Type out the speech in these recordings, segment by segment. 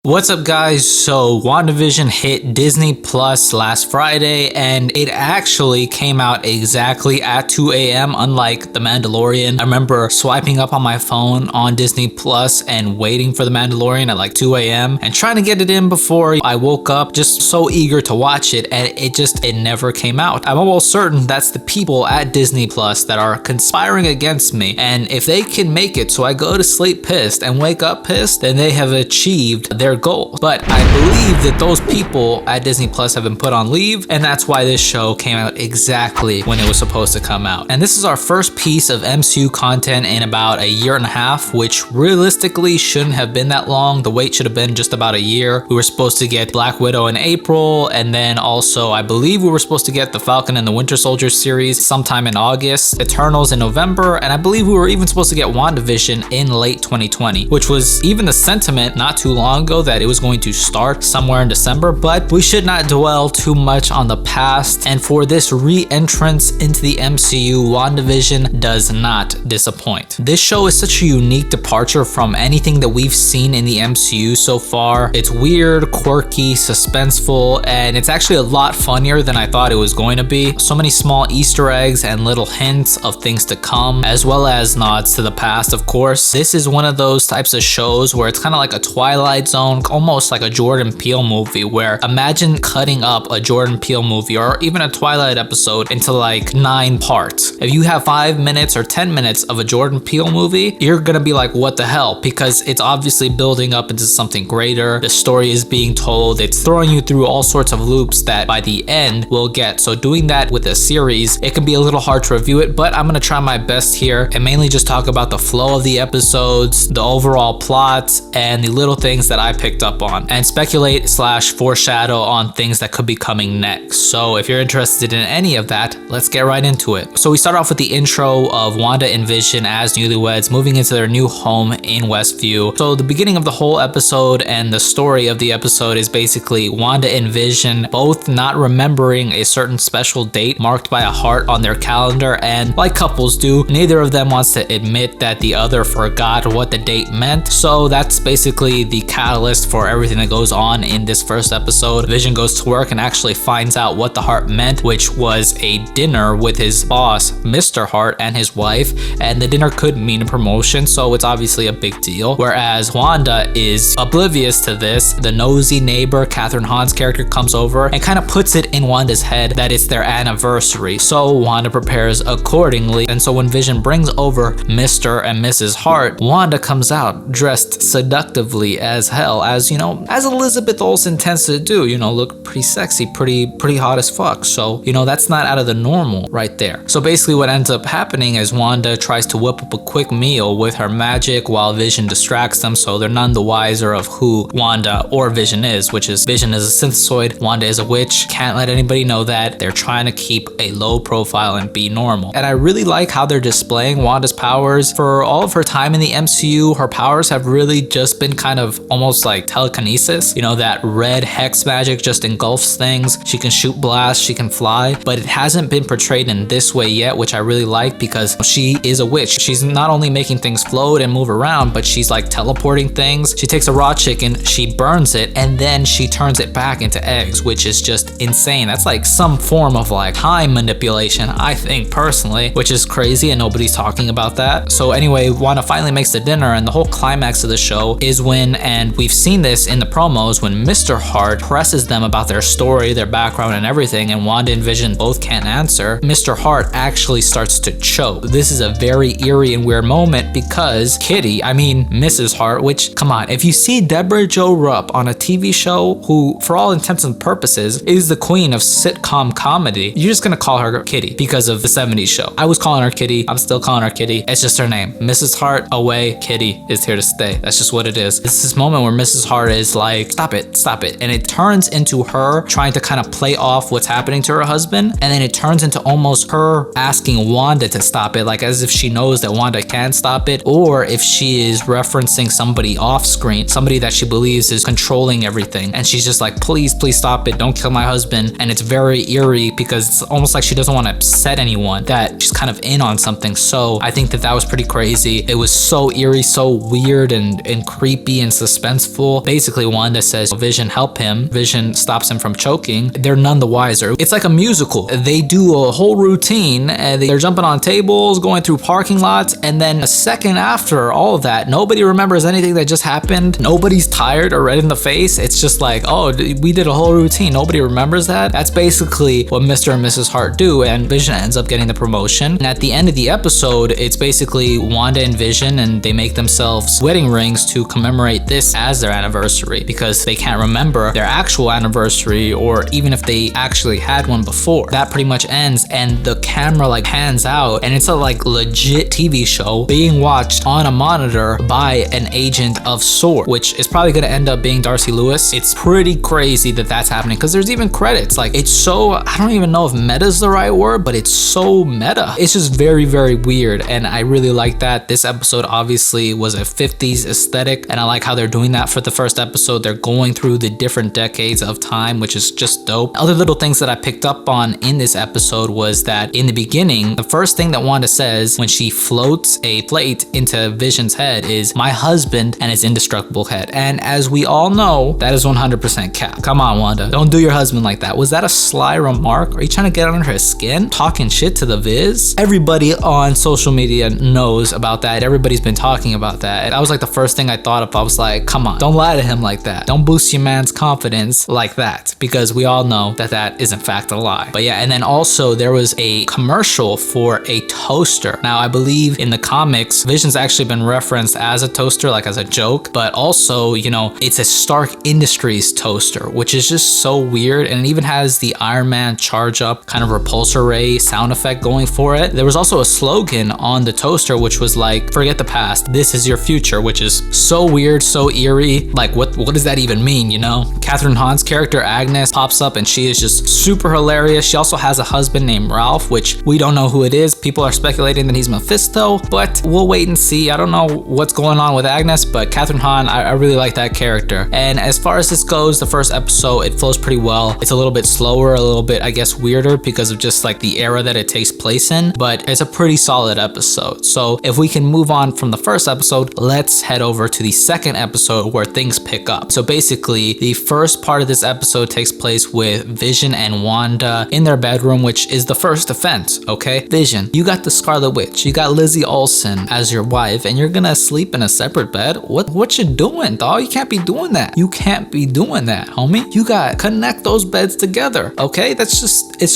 What's up, guys? So Wandavision hit Disney Plus last Friday, and it actually came out exactly at 2 a.m. unlike The Mandalorian. I remember swiping up on my phone on Disney Plus and waiting for The Mandalorian at like 2 a.m. and trying to get it in before I woke up, just so eager to watch it, and it never came out. I'm almost certain that's the people at Disney Plus that are conspiring against me, and if they can make it so I go to sleep pissed and wake up pissed, then they have achieved their goal. But I believe that those people at Disney Plus have been put on leave, and that's why this show came out exactly when it was supposed to come out. And this is our first piece of MCU content in about a year and a half, which realistically shouldn't have been that long. The wait should have been just about a year. We were supposed to get Black Widow in April, and then also I believe we were supposed to get the Falcon and the Winter Soldier series sometime in August, Eternals in November, and I believe we were even supposed to get Wandavision in late 2020, which was even the sentiment not too long ago that it was going to start somewhere in December. But we should not dwell too much on the past, and for this re-entrance into the MCU, WandaVision does not disappoint. This show is such a unique departure from anything that we've seen in the MCU so far. It's weird, quirky, suspenseful, and it's actually a lot funnier than I thought it was going to be. So many small Easter eggs and little hints of things to come, as well as nods to the past, of course. This is one of those types of shows where it's kind of like a Twilight Zone, almost like a Jordan Peele movie, where imagine cutting up a Jordan Peele movie or even a Twilight episode into like 9 parts. If you have 5 minutes or 10 minutes of a Jordan Peele movie, you're gonna be like, what the hell? Because it's obviously building up into something greater. The story is being told. It's throwing you through all sorts of loops that by the end we'll get. So doing that with a series, it can be a little hard to review it, but I'm gonna try my best here and mainly just talk about the flow of the episodes, the overall plot, and the little things that I picked up on, and speculate / foreshadow on things that could be coming next. So if you're interested in any of that, let's get right into it. So we start off with the intro of Wanda and Vision as newlyweds moving into their new home in Westview. So the beginning of the whole episode and the story of the episode is basically Wanda and Vision both not remembering a certain special date marked by a heart on their calendar, and like couples do, neither of them wants to admit that the other forgot what the date meant. So that's basically the catalyst for everything that goes on in this first episode. Vision goes to work and actually finds out what the heart meant, which was a dinner with his boss, Mr. Hart, and his wife, and the dinner could mean a promotion, so it's obviously a big deal. Whereas Wanda is oblivious to this. The nosy neighbor, Catherine Hahn's character, comes over and kind of puts it in Wanda's head that it's their anniversary, so Wanda prepares accordingly. And so when Vision brings over Mr. and Mrs. Hart, Wanda comes out dressed seductively as hell, as you know, as Elizabeth Olsen tends to do, you know, look pretty sexy, pretty hot as fuck. So, you know, that's not out of the normal right there. So basically what ends up happening is Wanda tries to whip up a quick meal with her magic while Vision distracts them, so they're none the wiser of who Wanda or Vision is, which is Vision is a synthesoid, Wanda is a witch. Can't let anybody know that. They're trying to keep a low profile and be normal. And I really like how they're displaying Wanda's powers. For all of her time in the MCU, her powers have really just been kind of almost like telekinesis. You know, that red hex magic just engulfs things. She can shoot blasts, she can fly, but it hasn't been portrayed in this way yet, which I really like because she is a witch. She's not only making things float and move around, but she's like teleporting things. She takes a raw chicken, she burns it, and then she turns it back into eggs, which is just insane. That's like some form of like time manipulation, I think personally, which is crazy and nobody's talking about that. So anyway, Wanda finally makes the dinner, and the whole climax of the show is when, and we've seen this in the promos, when Mr. Hart presses them about their story, their background and everything, and Wanda and Vision both can't answer. Mr. Hart actually starts to choke. This is a very eerie and weird moment because Mrs. Hart, which, come on, if you see Deborah Jo Rupp on a TV show who, for all intents and purposes, is the queen of sitcom comedy, you're just gonna call her Kitty because of the 70s show. I was calling her Kitty, I'm still calling her Kitty. It's just her name. Mrs. Hart away, Kitty is here to stay. That's just what it is. It's this moment where Mrs. Hart is like, stop it. And it turns into her trying to kind of play off what's happening to her husband, and then it turns into almost her asking Wanda to stop it, like as if she knows that Wanda can stop it, or if she is referencing somebody off screen, somebody that she believes is controlling everything, and she's just like, please stop it, don't kill my husband. And it's very eerie because it's almost like she doesn't want to upset anyone, that she's kind of in on something. So I think that was pretty crazy. It was so eerie, so weird and creepy and suspenseful. successful. Basically, Wanda says Vision help him. Vision stops him from choking. They're none the wiser. It's like a musical. They do a whole routine and they're jumping on tables, going through parking lots, and then a second after all of that, nobody remembers anything that just happened. Nobody's tired or red in the face. It's just like, oh, we did a whole routine. Nobody remembers that. That's basically what Mr. and Mrs. Hart do, and Vision ends up getting the promotion. And at the end of the episode, it's basically Wanda and Vision, and they make themselves wedding rings to commemorate this as their anniversary because they can't remember their actual anniversary, or even if they actually had one before. That pretty much ends, and the camera like pans out, and it's a like legit TV show being watched on a monitor by an agent of SWORD, which is probably gonna end up being Darcy Lewis. It's pretty crazy that that's happening because there's even credits. Like, it's so, I don't even know if meta is the right word, but it's so meta. It's just very, very weird, and I really like that. This episode obviously was a 50s aesthetic, and I like how they're doing that for the first episode. They're going through the different decades of time, which is just dope. Other little things that I picked up on in this episode was that in the beginning, the first thing that Wanda says when she floats a plate into Vision's head is "my husband and his indestructible head." And as we all know, that is 100% cap. Come on, Wanda, don't do your husband like that. Was that a sly remark? Are you trying to get under his skin? Talking shit to the Viz? Everybody on social media knows about that. Everybody's been talking about that. And that was like the first thing I thought of. I was like, come on, don't lie to him like that. Don't boost your man's confidence like that, because we all know that that is in fact a lie. But yeah, and then also there was a commercial for a toaster. Now I believe in the comics, Vision's actually been referenced as a toaster, like as a joke, but also, you know, it's a Stark Industries toaster, which is just so weird. And it even has the Iron Man charge up kind of repulsor ray sound effect going for it. There was also a slogan on the toaster, which was like, "Forget the past, this is your future," which is so weird, so eerie. Like, what does that even mean, you know? Catherine Hahn's character Agnes pops up and she is just super hilarious. She also has a husband named Ralph, which we don't know who it is. People are speculating that he's Mephisto, but we'll wait and see. I don't know what's going on with Agnes, but Catherine Hahn, I really like that character. And as far as this goes, the first episode, it flows pretty well. It's a little bit slower, a little bit, I guess, weirder because of just like the era that it takes place in, but it's a pretty solid episode. So if we can move on from the first episode, let's head over to the second episode where things pick up. So basically, the first part of this episode takes place with Vision and Wanda in their bedroom, which is the first offense, okay? Vision, you got the Scarlet Witch, you got Lizzie Olsen as your wife, and you're gonna sleep in a separate bed? What you doing, dog? You can't be doing that. You can't be doing that, homie. You got connect those beds together, okay? It's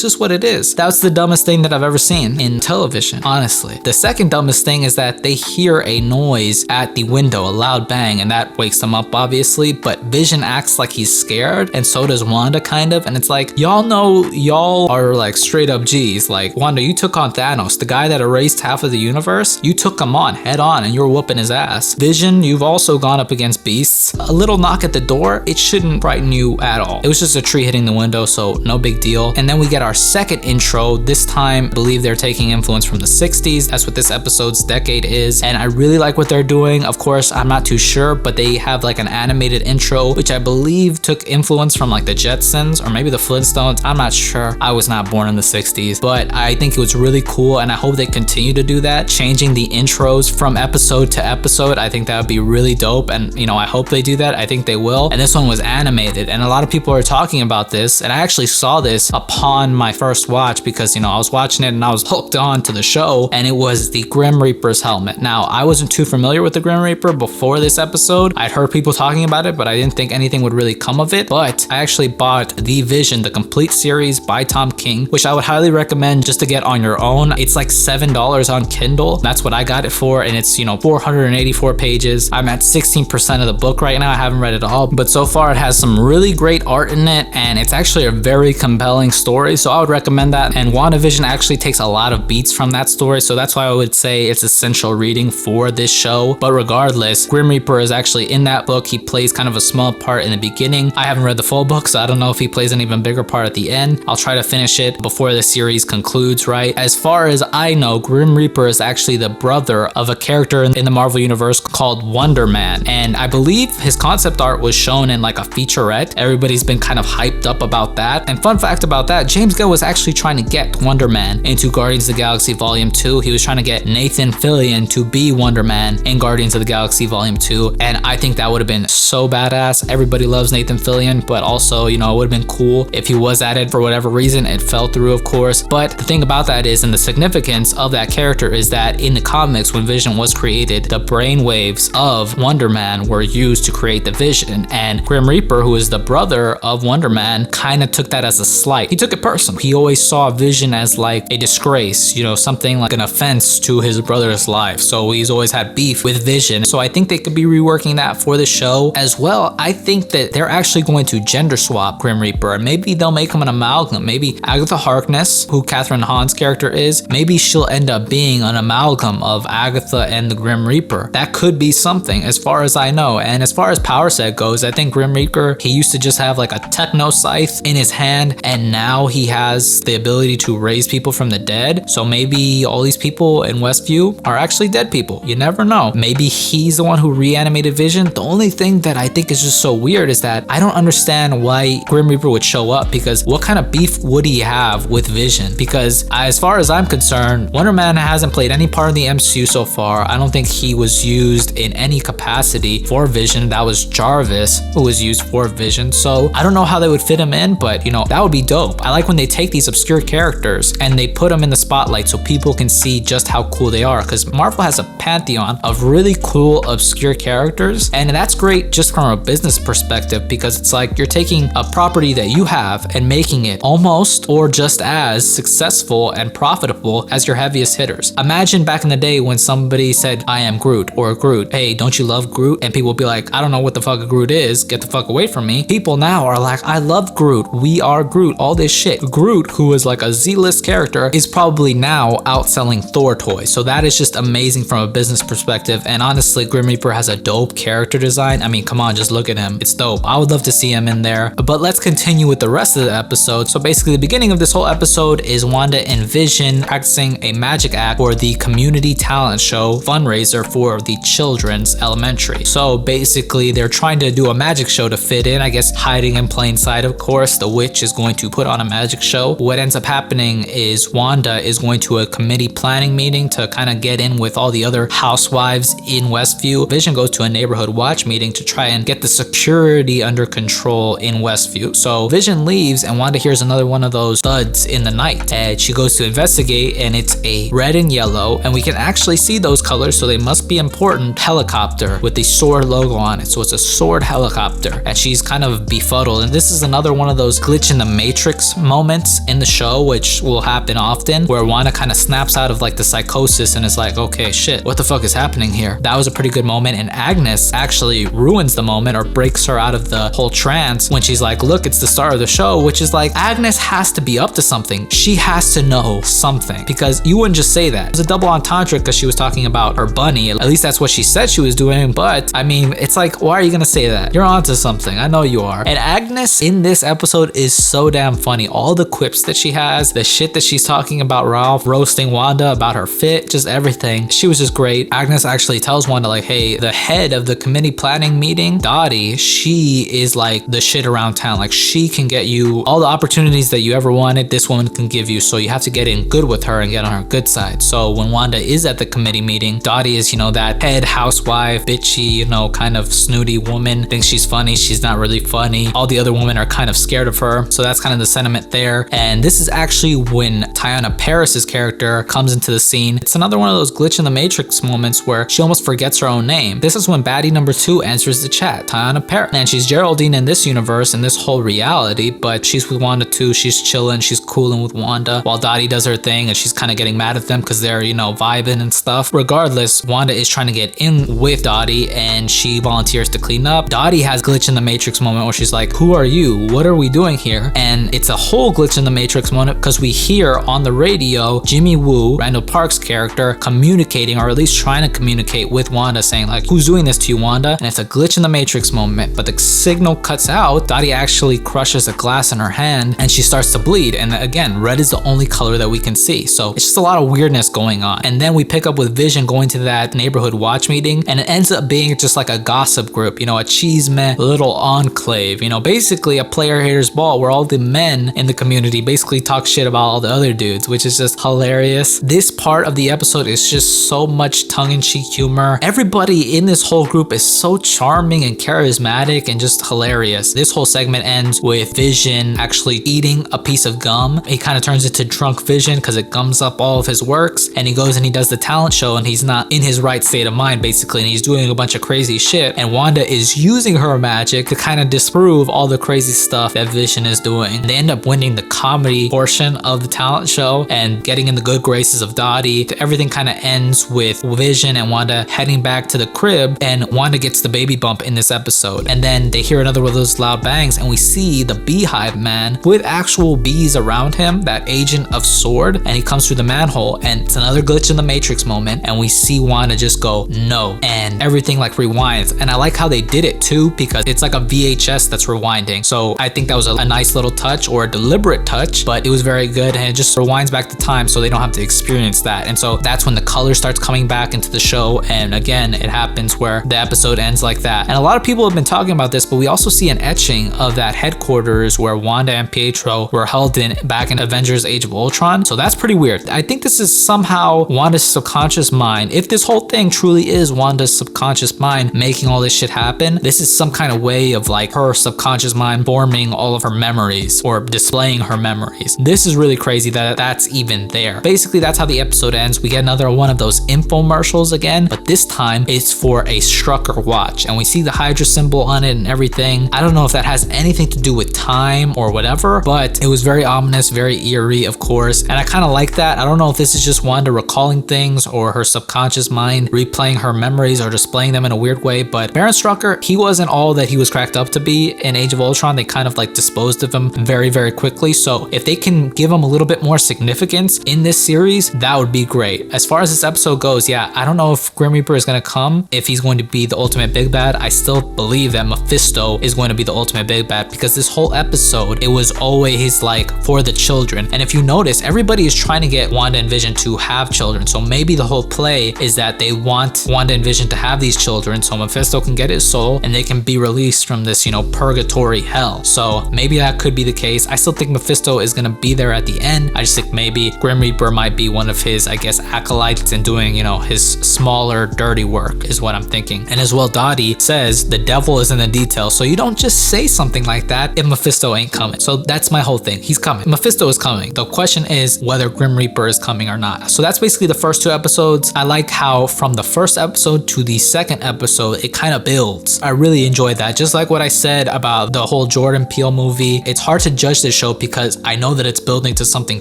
just what it is. That's the dumbest thing that I've ever seen in television, honestly. The second dumbest thing is that they hear a noise at the window, a loud bang, and that wakes them up, obviously, but Vision acts like he's scared, and so does Wanda, kind of, and it's like, y'all know y'all are like straight up G's. Like, Wanda, you took on Thanos, the guy that erased half of the universe. You took him on head on, and you're whooping his ass. Vision, you've also gone up against beasts. A little knock at the door, it shouldn't frighten you at all. It was just a tree hitting the window, so no big deal. And then we get our second intro. This time, I believe they're taking influence from the 60s. That's what this episode's decade is, and I really like what they're doing. Of course, I'm not too sure, but they have like an animated intro, which I believe took influence from like the Jetsons or maybe the Flintstones. I'm not sure. I was not born in the 60s, but I think it was really cool, and I hope they continue to do that, changing the intros from episode to episode. I think that would be really dope, and you know, I hope they do that. I think they will. And this one was animated, and a lot of people are talking about this, and I actually saw this upon my first watch because, you know, I was watching it and I was hooked on to the show, and it was the Grim Reaper's helmet. Now, I wasn't too familiar with the Grim Reaper before this episode. I'd heard people talking about it, but I didn't think anything would really come of it. But I actually bought The Vision, the complete series by Tom King, which I would highly recommend just to get on your own. It's like $7 on Kindle. That's what I got it for, and it's, you know, 484 pages. I'm at 16% of the book right now. I haven't read it all, but so far it has some really great art in it, and it's actually a very compelling story, so I would recommend that. And WandaVision actually takes a lot of beats from that story, so that's why I would say it's essential reading for this show. But regardless, Grim Reaper is actually in that book. He plays kind of a small part in the beginning. I haven't read the full book, so I don't know if he plays an even bigger part at the end. I'll try to finish it before the series concludes, right? As far as I know, Grim Reaper is actually the brother of a character in the Marvel Universe called Wonder Man, and I believe his concept art was shown in like a featurette. Everybody's been kind of hyped up about that. And fun fact about that, James Gunn was actually trying to get Wonder Man into Guardians of the Galaxy Volume 2. He was trying to get Nathan Fillion to be Wonder Man in Guardians of the Galaxy Volume 2, and I think that That would have been so badass. Everybody loves Nathan Fillion, but also, you know, it would have been cool if he was added for whatever reason. It fell through, of course. But the thing about that is, and the significance of that character is that in the comics, when Vision was created, the brainwaves of Wonder Man were used to create the Vision. And Grim Reaper, who is the brother of Wonder Man, kind of took that as a slight. He took it personal. He always saw Vision as like a disgrace, you know, something like an offense to his brother's life. So he's always had beef with Vision. So I think they could be reworking that for the show as well. I think that they're actually going to gender swap Grim Reaper, and maybe they'll make him an amalgam. Maybe Agatha Harkness, who Catherine Hahn's character is, maybe she'll end up being an amalgam of Agatha and the Grim Reaper. That could be something, as far as I know. And as far as power set goes, I think Grim Reaper, he used to just have like a techno scythe in his hand, and now he has the ability to raise people from the dead. So maybe all these people in Westview are actually dead people. You never know. Maybe he's the one who reanimated Vision. The only thing that I think is just so weird is that I don't understand why Grim Reaper would show up, because what kind of beef would he have with Vision? Because as far as I'm concerned, Wonder Man hasn't played any part of the MCU so far. I don't think he was used in any capacity for Vision. That was Jarvis who was used for Vision. So I don't know how they would fit him in, but you know, that would be dope. I like when they take these obscure characters and they put them in the spotlight so people can see just how cool they are, because Marvel has a pantheon of really cool obscure characters, and that's great just from a business perspective, because it's like you're taking a property that you have and making it almost or just as successful and profitable as your heaviest hitters. Imagine back in the day when somebody said, I am Groot, or Groot, hey, don't you love Groot? And people would be like, I don't know what the fuck a Groot is, get the fuck away from me. People now are like, I love Groot, we are Groot, all this shit. Groot, who is like a Z-list character, is probably now outselling Thor toys. So that is just amazing from a business perspective. And honestly, Grim Reaper has a dope character design. I mean, come on, just look at him. It's dope. I would love to see him in there. But let's continue with the rest of the episode. So basically, the beginning of this whole episode is Wanda and Vision practicing a magic act for the community talent show fundraiser for the children's elementary. So basically, they're trying to do a magic show to fit in, I guess, hiding in plain sight. Of course, the witch is going to put on a magic show. What ends up happening is Wanda is going to a committee planning meeting to kind of get in with all the other housewives in Westview. Vision goes to a neighborhood watch meeting to try and get the security under control in Westview. So Vision leaves and Wanda hears another one of those thuds in the night, and she goes to investigate, and it's a red and yellow, and we can actually see those colors, so they must be important, helicopter with the sword logo on it. So it's a sword helicopter, and she's kind of befuddled. And this is another one of those glitch in the matrix moments in the show, which will happen often, where Wanda kind of snaps out of like the psychosis and is like, okay, shit, what the fuck is happening here? That was a pretty good moment, and Agnes actually ruins the moment or breaks her out of the whole trance when she's like, look, it's the star of the show, which is like, Agnes has to be up to something. She has to know something, because you wouldn't just say that. It was a double entendre because she was talking about her bunny. At least that's what she said she was doing, but I mean, it's like, why are you gonna say that? You're onto something. I know you are. And Agnes in this episode is so damn funny. All the quips that she has, the shit that she's talking about Ralph roasting Wanda about her fit, just everything. She was just great. Agnes actually tells Wanda like, hey, the head of the committee planning meeting, Dottie, she is like the shit around town. Like, she can get you all the opportunities that you ever wanted. This woman can give you, so you have to get in good with her and get on her good side. So when Wanda is at the committee meeting, Dottie is, you know, that head housewife, bitchy, you know, kind of snooty woman, thinks she's funny. She's not really funny. All the other women are kind of scared of her. So that's kind of the sentiment there. And this is actually when Teyonah Parris's character comes into the scene. It's another one of those glitch in the matrix moments where she almost forgets her own name. This is when baddie number 2 answers the chat, Teyonah Parris. And she's Geraldine in this universe, in this whole reality, but she's with Wanda too. She's chilling, she's cooling with Wanda while Dottie does her thing, and she's kind of getting mad at them because they're, you know, vibing and stuff. Regardless, Wanda is trying to get in with Dottie, and she volunteers to clean up. Dottie has glitch in the matrix moment where she's like, who are you? What are we doing here? And it's a whole glitch in the matrix moment because we hear on the radio Jimmy Woo, Randall Park's character, communicating, or at least trying to communicate with Wanda, saying like, who's doing this to you, Wanda? And it's a glitch in the matrix moment, but the signal cuts out. Dottie actually crushes a glass in her hand and she starts to bleed, and again, red is the only color that we can see. So it's just a lot of weirdness going on. And then we pick up with Vision going to that neighborhood watch meeting, and it ends up being just like a gossip group, you know, a cheeseman little enclave, you know, basically a player haters ball where all the men in the community basically talk shit about all the other dudes, which is just hilarious. This part of the episode is just so much tongue-in-cheek humor. Everybody in this whole group is so charming and charismatic and just hilarious. This whole segment ends with Vision actually eating a piece of gum. He kind of turns into drunk Vision because it gums up all of his works, and he goes and he does the talent show, and he's not in his right state of mind basically, and he's doing a bunch of crazy shit, and Wanda is using her magic to kind of disprove all the crazy stuff that Vision is doing. They end up winning the comedy portion of the talent show and getting in the good graces of Dottie. Everything kind of ends with Vision and Wanda heading back to the crib, and Wanda gets the baby bump in this episode, and then they hear another one of those loud bangs, and we see the beehive man with actual bees around him, that agent of S.W.O.R.D., and he comes through the manhole, and it's another glitch in the Matrix moment, and we see Wanda just go no, and everything like rewinds. And I like how they did it too, because it's like a VHS that's rewinding. So I think that was a nice little touch, or a deliberate touch, but it was very good, and it just rewinds back the time so they don't have to experience that. And so that's when the color starts coming back into the show, and again it happens where the episode ends like that. And a lot of people have been talking about this, but we also see an etching of that headquarters where Wanda and Pietro were held in back in Avengers Age of Ultron. So that's pretty weird. I think this is somehow Wanda's subconscious mind. If this whole thing truly is Wanda's subconscious mind making all this shit happen, this is some kind of way of like her subconscious mind forming all of her memories or displaying her memories. This is really crazy that that's even there. Basically, that's how the episode ends. We get another one of those infomercials again, but this time it's for a Strucker watch, and we see the Hydra symbol on it and everything. I don't know if that has anything to do with time or whatever, but it was very ominous, very eerie, of course, and I kind of like that. I don't know if this is just Wanda recalling things or her subconscious mind replaying her memories or displaying them in a weird way, but Baron Strucker, he wasn't all that he was cracked up to be in Age of Ultron. They kind of like disposed of him very, very quickly. So if they can give him a little bit more significance in this series, that would be great. As far as this episode goes, yeah, I don't know if Grim Reaper is going to come, if he's going to be the ultimate big bad. I still believe that Mephisto is going to be the ultimate big bad, because this whole episode, it was always like for the children. And if you notice, everybody is trying to get Wanda and Vision to have children. So maybe the whole play is that they want Wanda and Vision to have these children so Mephisto can get his soul and they can be released from this, you know, purgatory hell. So maybe that could be the case. I still think Mephisto is going to be there at the end. I just think maybe Grim Reaper might be one of his, I guess, acolytes and doing, you know, his smaller dirty work is what I'm thinking. And as well, Dottie says the devil is in the details. So you don't just say something like that if Mephisto ain't coming. So that's my whole thing. He's coming. Mephisto is coming. The question is whether Grim Reaper is coming or not. So that's basically the first two episodes. I like how from the first episode to the second episode, it kind of builds. I really enjoyed that. Just like what I said about the whole Jordan Peele movie, it's hard to judge this show because I know that it's building to something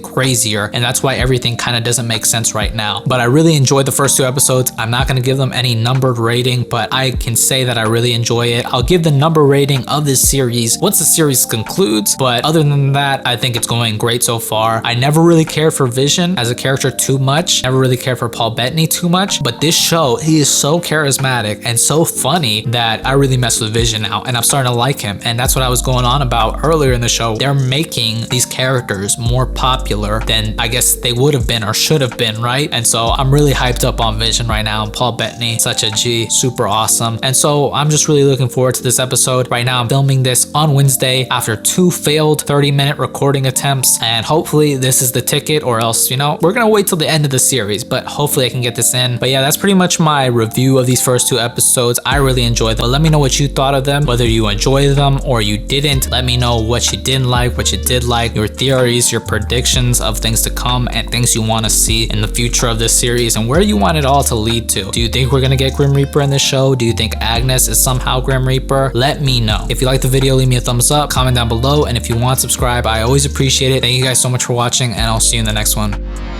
crazier, and that's why everything kind of doesn't make sense right now. But I really enjoyed the first two episodes. I'm not going to give them any numbered rating, but I can say that I really enjoy it. I'll give the number rating of this series once the series concludes, but other than that, I think it's going great so far. I never really cared for Vision as a character too much, never really cared for Paul Bettany too much, but this show, he is so charismatic and so funny that I really mess with Vision now, and I'm starting to like him. And that's what I was going on about earlier in the show. They're making these characters more popular than I guess they would have been or should have been, right? And so I'm really hyped up on Vision right now, and Paul Bettany, such a G, super awesome. And so I'm just really looking forward to this episode. Right now I'm filming this on Wednesday after 2 failed 30-minute recording attempts, and hopefully this is the ticket, or else, you know, we're gonna wait till the end of the series, but hopefully I can get this in. But yeah, that's pretty much my review of these first 2 episodes. I really enjoyed them, but let me know what you thought of them, whether you enjoyed them or you didn't. Let me know what you didn't like, what you did like, your theories, your predictions of things to come, and things you want to see in the future of this series, and where you want it all to lead to. Do you think we're gonna get Grim Reaper in this show? Do you think Agnes is somehow Grim Reaper? Let me know. If you like the video, leave me a thumbs up, comment down below, and if you want, subscribe. I always appreciate it. Thank you guys so much for watching, and I'll see you in the next one.